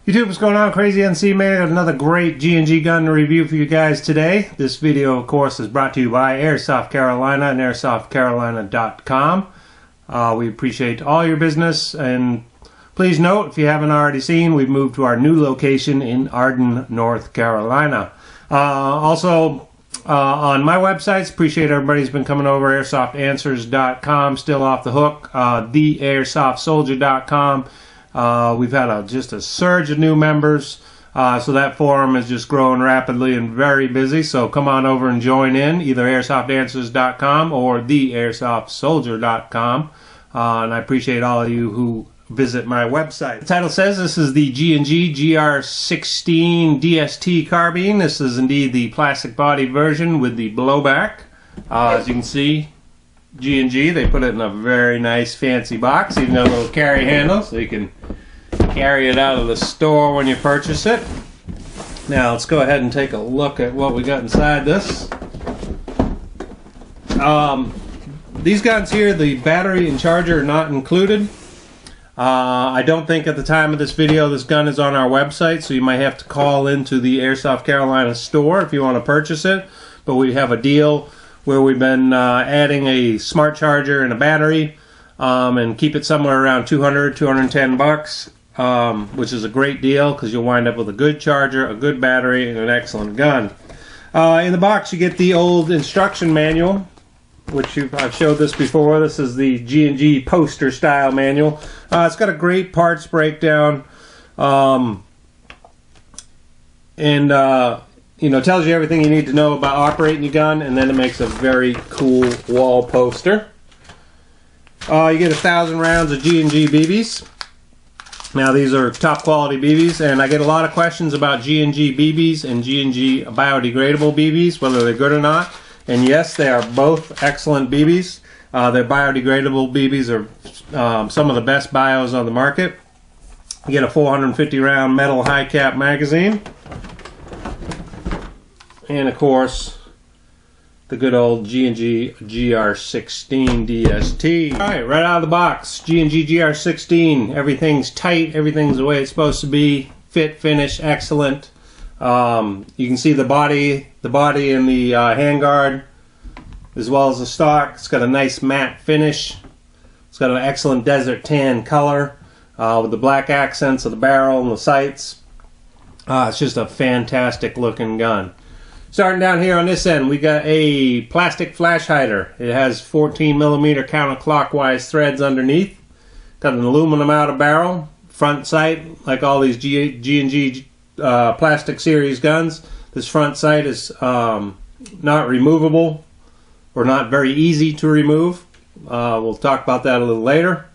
YouTube, what's going on? Crazyncman. Got another great G&G gun to review for you guys today. This video, of course, is brought to you by Airsoft Carolina and AirsoftCarolina.com. We appreciate all your business, and please note, if you haven't already seen, we've moved to our new location in Arden, North Carolina. Also, on my websites, appreciate everybody's been coming over. AirsoftAnswers.com, still off the hook. TheAirsoftSoldier.com. We've had just a surge of new members, so that forum is just growing rapidly and very busy. So come on over and join in, either AirsoftAnswers.com or TheAirsoftSoldier.com. And I appreciate all of you who visit my website. The title says this is the G&G GR16 DST Carbine. This is indeed the plastic body version with the blowback. As you can see, G&G, they put it in a very nice fancy box, even got a little carry handle so you can carry it out of the store when you purchase it. Now let's go ahead and take a look at what we got inside this. These guns here, the battery and charger are not included. I don't think at the time of this video this gun is on our website, so you might have to call into the Airsoft Carolina store if you want to purchase it. But we have a deal where we've been adding a smart charger and a battery, and keep it somewhere around $200–210, which is a great deal because you'll wind up with a good charger, a good battery, and an excellent gun. In the box you get the old instruction manual, which I've showed this before. This is the G&G poster style manual. It's got a great parts breakdown, you know, tells you everything you need to know about operating your gun, and then it makes a very cool wall poster. You get 1,000 rounds of G&G BBs. Now these are top quality BBs, and I get a lot of questions about G&G BBs and G&G biodegradable BBs, whether they're good or not. And yes, they are both excellent BBs. Their biodegradable BBs are some of the best bios on the market. You get a 450 round metal high cap magazine. And of course, the good old G&G GR16 DST. Alright, right out of the box, G&G GR16. Everything's tight, everything's the way it's supposed to be. Fit, finish, excellent. You can see the body and the handguard, as well as the stock. It's got a nice matte finish. It's got an excellent desert tan color, with the black accents of the barrel and the sights. It's just a fantastic looking gun. Starting down here on this end, we got a plastic flash hider. It has 14mm counterclockwise threads underneath. Got an aluminum outer barrel, front sight, like all these G&G plastic series guns. This front sight is not removable, or not very easy to remove. We'll talk about that a little later.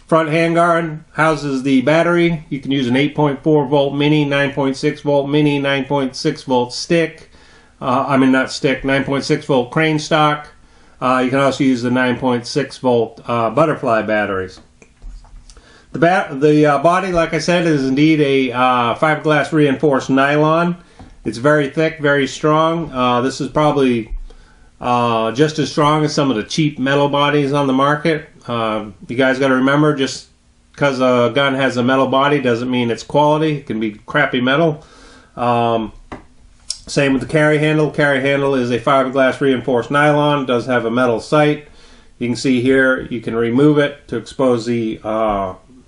Front handguard houses the battery. You can use an 8.4 volt mini, 9.6 volt mini, 9.6 volt stick. 9.6 volt crane stock. You can also use the 9.6 volt butterfly batteries. The body, like I said, is indeed a fiberglass reinforced nylon. It's very thick, very strong. This is probably just as strong as some of the cheap metal bodies on the market. You guys got to remember, just because a gun has a metal body doesn't mean it's quality. It can be crappy metal. Same with the carry handle. Carry handle is a fiberglass reinforced nylon. It does have a metal sight. You can see here you can remove it to expose the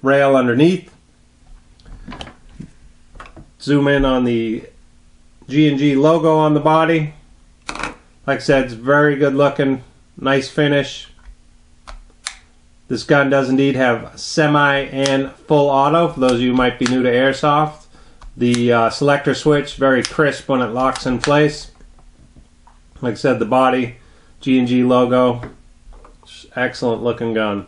rail underneath. Zoom in on the G&G logo on the body. Like I said, it's very good looking, nice finish. This gun does indeed have semi and full auto, for those of you who might be new to Airsoft. The selector switch, very crisp when it locks in place. Like I said, the body, G&G logo, excellent looking gun.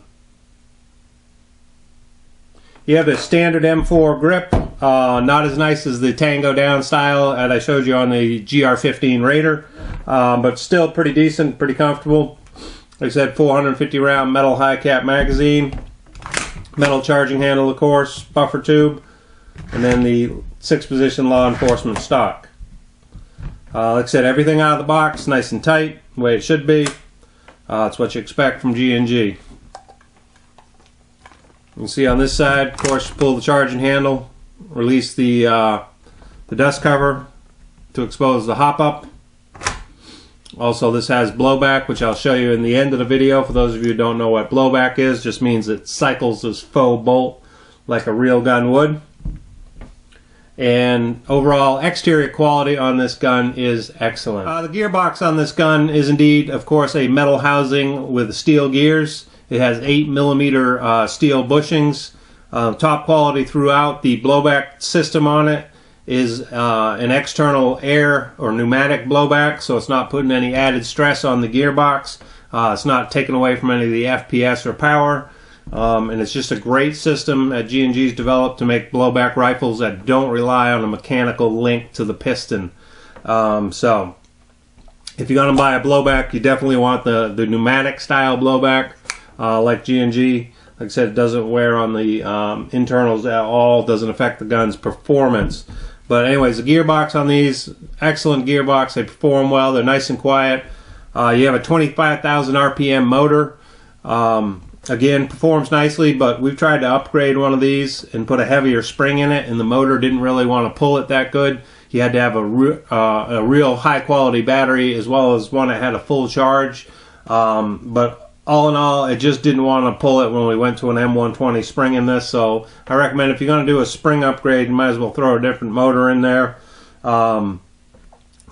You have the standard M4 grip, not as nice as the Tango down style that I showed you on the GR15 Raider, but still pretty decent, pretty comfortable. Like I said, 450 round metal high cap magazine, metal charging handle, of course, buffer tube, and then the 6-position law enforcement stock. Like I said, everything out of the box, nice and tight, the way it should be. It's what you expect from G&G. You can see on this side, of course, pull the charging handle, release the dust cover to expose the hop up. Also, this has blowback, which I'll show you in the end of the video. For those of you who don't know what blowback is, just means it cycles this faux bolt like a real gun would. And overall exterior quality on this gun is excellent. The gearbox on this gun is indeed, of course, a metal housing with steel gears. It has 8mm steel bushings. Top quality throughout. The blowback system on it is an external air or pneumatic blowback, so it's not putting any added stress on the gearbox. It's not taking away from any of the FPS or power. And it's just a great system that G&G's developed to make blowback rifles that don't rely on a mechanical link to the piston. So if you're going to buy a blowback, you definitely want the pneumatic style blowback like G&G. Like I said, it doesn't wear on the internals at all, doesn't affect the gun's performance. But anyways, the gearbox on these, excellent gearbox. They perform well, they're nice and quiet. You have a 25,000 RPM motor. Again, performs nicely, but we've tried to upgrade one of these and put a heavier spring in it, and the motor didn't really want to pull it that good. You had to have a real high quality battery as well as one that had a full charge. But all in all, it just didn't want to pull it when we went to an M120 spring in this. So I recommend if you're going to do a spring upgrade, you might as well throw a different motor in there. Like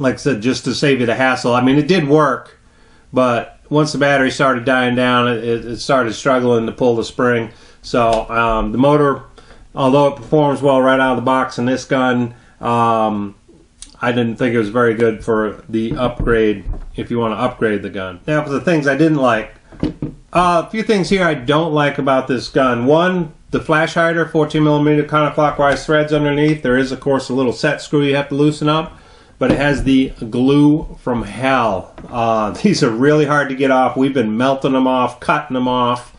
I said, just to save you the hassle. I mean, it did work, but once the battery started dying down, it started struggling to pull the spring. So the motor, although it performs well right out of the box in this gun, I didn't think it was very good for the upgrade if you want to upgrade the gun. Now for the things I didn't like. A few things here I don't like about this gun. One, the flash hider, 14mm counterclockwise threads underneath. There is, of course, a little set screw you have to loosen up, but it has the glue from hell. These are really hard to get off. We've been melting them off, cutting them off,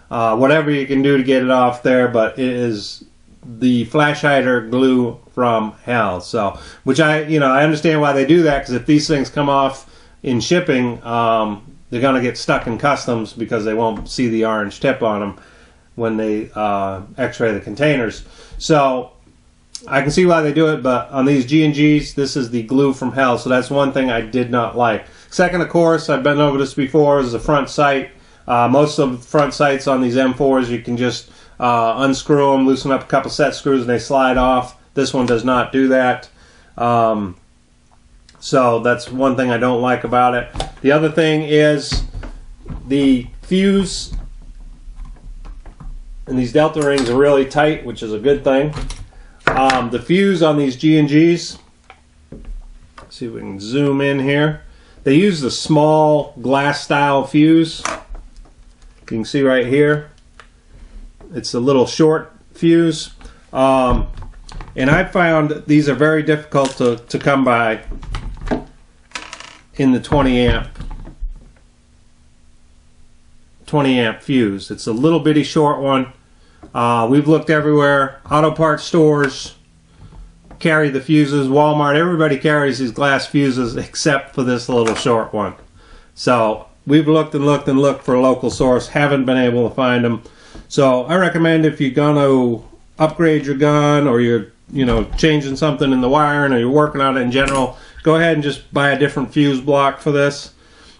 whatever you can do to get it off there, but it is the flash hider glue from hell. So, which I understand why they do that, because if these things come off in shipping, they're going to get stuck in customs because they won't see the orange tip on them when they x-ray the containers. So I can see why they do it, but on these G&Gs, this is the glue from hell, so that's one thing I did not like. Second, of course, I've been over this before, is the front sight. Most of the front sights on these M4s, you can just unscrew them, loosen up a couple set screws, and they slide off. This one does not do that. So that's one thing I don't like about it. The other thing is the fuse, and these delta rings are really tight, which is a good thing. The fuse on these G&Gs, let's see if we can zoom in here. They use the small glass style fuse. You can see right here. It's a little short fuse. And I found these are very difficult to come by in the 20 amp fuse. It's a little bitty short one. We've looked everywhere. Auto parts stores carry the fuses. Walmart, everybody carries these glass fuses except for this little short one. So we've looked and looked and looked for a local source, haven't been able to find them. So I recommend if you're going to upgrade your gun, or you're changing something in the wiring, or you're working on it in general, go ahead and just buy a different fuse block for this.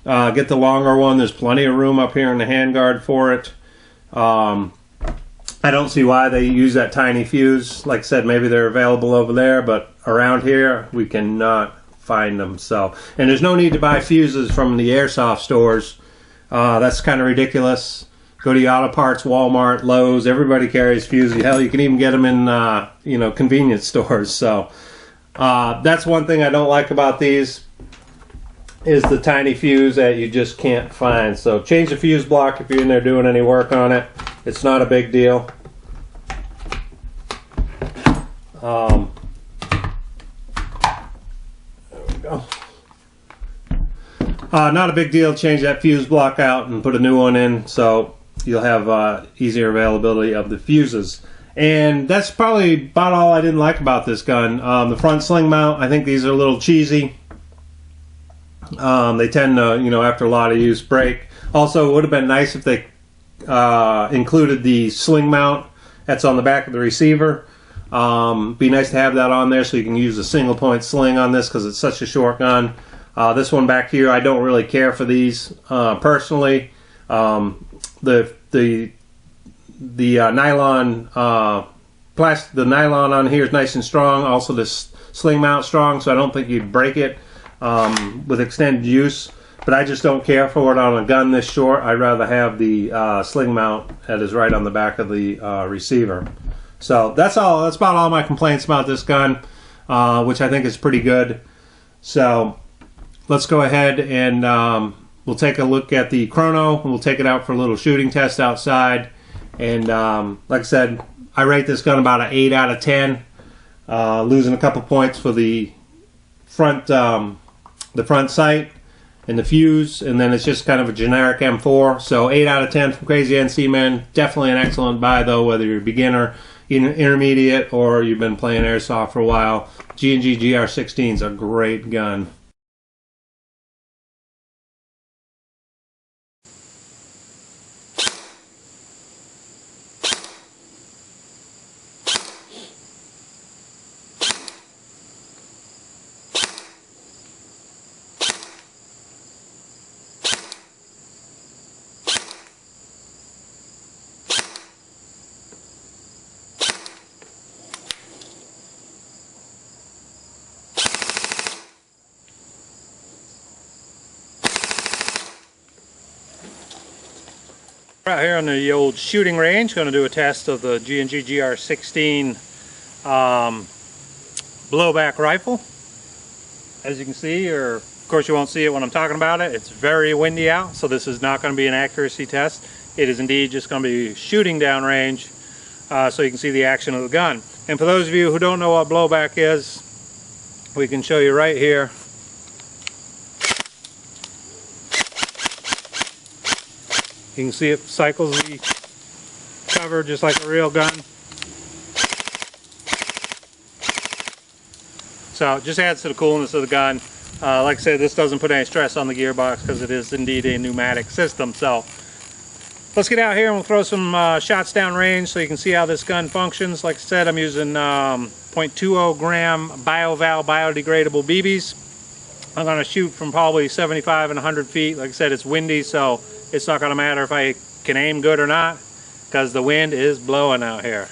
Get the longer one. There's plenty of room up here in the handguard for it. I don't see why they use that tiny fuse. Like I said, maybe they're available over there, but around here we cannot find them. So, and there's no need to buy fuses from the Airsoft stores. That's kind of ridiculous. Go to auto parts, Walmart, Lowe's. Everybody carries fuses. Hell, you can even get them in convenience stores. So that's one thing I don't like about these, is the tiny fuse that you just can't find. So change the fuse block if you're in there doing any work on it. It's not a big deal. There we go. Not a big deal. Change that fuse block out and put a new one in, so you'll have easier availability of the fuses. And that's probably about all I didn't like about this gun. The front sling mount, I think these are a little cheesy. They tend to, after a lot of use, break. Also, it would have been nice if they included the sling mount that's on the back of the receiver. Be nice to have that on there so you can use a single point sling on this because it's such a short gun. This one back here, I don't really care for these personally. The nylon the nylon on here is nice and strong. Also, this sling mount strong, so I don't think you'd break it with extended use. But I just don't care for it on a gun this short. I'd rather have the sling mount that is right on the back of the receiver. So that's all. That's about all my complaints about this gun, which I think is pretty good. So let's go ahead and we'll take a look at the chrono. We'll take it out for a little shooting test outside. And like I said, I rate this gun about an 8 out of 10. Losing a couple points for the front sight and the fuse, and then it's just kind of a generic M4. So 8 out of 10 from Crazyncman. Definitely an excellent buy though, whether you're a beginner, intermediate, or you've been playing Airsoft for a while. G&G GR16 is a great gun. Out here on the old shooting range, going to do a test of the G&G GR16 blowback rifle. As you can see, or of course you won't see it when I'm talking about it, it's very windy out, so this is not going to be an accuracy test. It is indeed just going to be shooting down range, so you can see the action of the gun. And for those of you who don't know what blowback is, we can show you right here. You can see it cycles the cover just like a real gun. So it just adds to the coolness of the gun. Like I said, this doesn't put any stress on the gearbox because it is indeed a pneumatic system. So let's get out here and we'll throw some shots down range so you can see how this gun functions. Like I said, I'm using 0.20 gram BioVal biodegradable BBs. I'm going to shoot from probably 75 and 100 feet. Like I said, it's windy, so it's not going to matter if I can aim good or not because the wind is blowing out here.